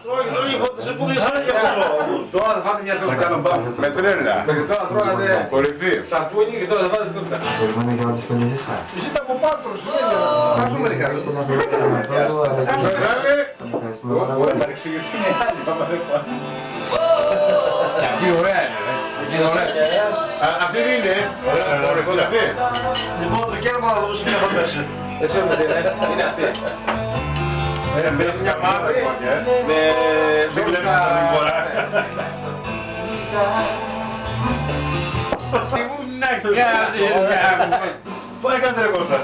Τρώγει φώτισε που δεν σαν για αυτό. Τώρα θα φάτε μια τούρτα. Με τρέλα. Μέχρι τώρα τρώγατε Κορυφή. σαπούνι και τώρα θα φάτε τούρτα. Περιμένω για όλους πέντε σε εσάς. Εσύ ήταν από Πάτρος, Κάσουμε λίγα. Στον αφρικανό μεθόδο, αλλά και Μεγάλε. ευχαριστούμε πάρα Μπορεί πολύ. να εξηγηθούν οι άλλοι. Και αυτή ωραία είναι, ρε. Αυτή είναι ωραία. Αυτή είναι. Κορυφή αυτή. Λοιπόν, το κέρμα θα δώσει μια φαντασία. Δεν ξέρουμε τι είναι. Είναι αυτή. Μπαίνεις μια μάτια με ζόρκα. Τι μου να κάνεις. Πού έκανε ρε Κώστα.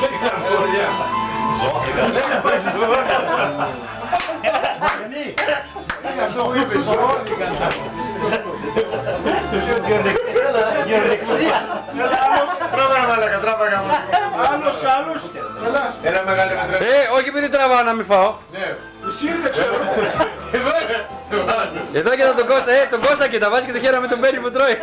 Δεν κάνω χωριά. Είναι αυτό που είπες, όλοι κάνουν. Τρώγα μαλάκα, τράβαγα. Άλλος. Ένα μεγάλο μετρέ. Όχι επειδή τραβάω να μην φάω. Ναι. Εσύ δεν ξέρω. Εδώ είναι. Εδώ και τον Κώστα, τον Κώστα και τα βάζει και το χέρι με τον Μπέρι που τρώει.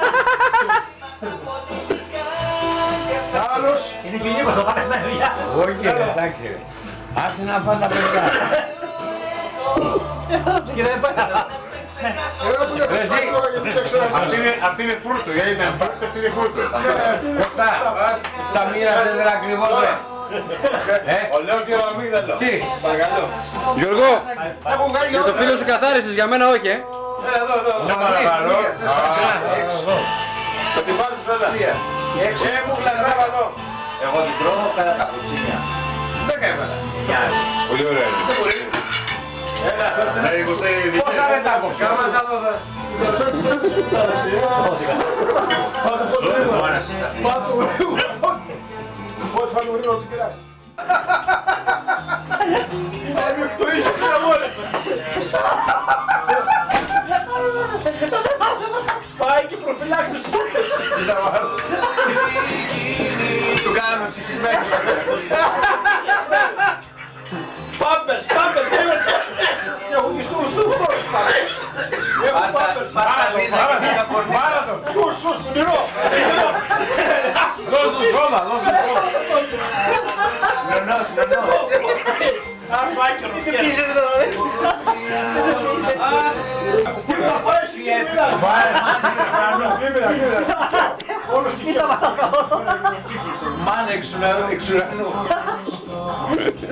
Άλλος. Είναι και λίγο στο παρεμβαίνει. Όχι, εντάξει ρε. Άσε να φας τα παιδιά. Και δεν πάει να φας. Αυτή είναι φρούρτο, γιατί ήταν φρούρτο, αυτή είναι φρούρτο. Κοστά, τα μοίρασε δεν ακριβώς ρε. Ο λέω και ο αμύγδαλο. Τι, παρακαλώ. Γιώργο, για το φίλο σου καθάρισες, για μένα όχι, Έλα εδώ, εδώ. Να παρακαλώ. Θα την πάρεις όλα. Μου κλασράβα εδώ. Εγώ την τρώω κατά καπουτσίνια. Δεν έβαλα. Πολύ ωραία. Έλα. Πόσα δεν τα κόψω. Κάμας άλλο θα. Πότε θα γνωρίζω ότι κεράσει. Το είσαι ένα μόλι. Πάει και προφυλάξεις. Του κάναμε ψυχισμένους. Πάμπες, και έχουν γιστούς του χρόνου. Έχουν πάμπες. Πάρα τον. Σους, νερό. Δώσ' του σώμα, δώσ' του σώμα. Νονός. Αν πάει και ρωτιές. Τι θα φάει εσύ και μιλάς. Όλος και Μάνα εξ ουρανού.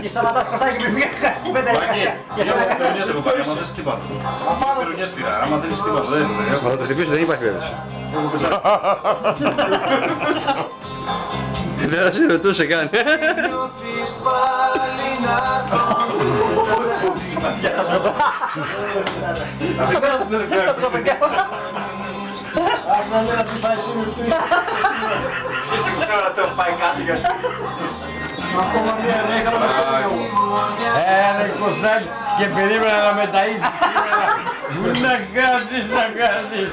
Και σταματάς κοτάκι με μια κουβέντα. Πυρονιές έχω πάρει, άμα θες τίποτα. Πυρονιές πήρα, άμα θέλεις τίποτα, δεν έχω. Θα το χτυπήσω, δεν υπάρχει περίπτωση. Δεν θα σε ρωτούσε καν. Ας να λέει να τι πάει σήμερα του είσαι. Τώρα το πάει κάτι για Ακόμα μία νέχα. Έλα Κωστάκη και περίμενα να με ταΐσεις σήμερα. Να κάνεις.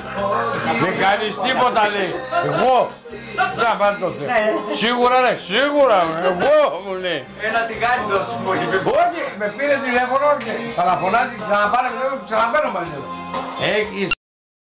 Δεν κάνεις τίποτα λέει. Εγώ. Να πάνε το Θεό. Σίγουρα ρε, σίγουρα. Εγώ μου λέει. ένα τηγάνι δώσει μου. Όχι, με πήρε τηλέφωνο και ξαναφωνάζει, ξαναπάρε τηλέφωνο και ξαναμπαίνω μαζί του. Έχεις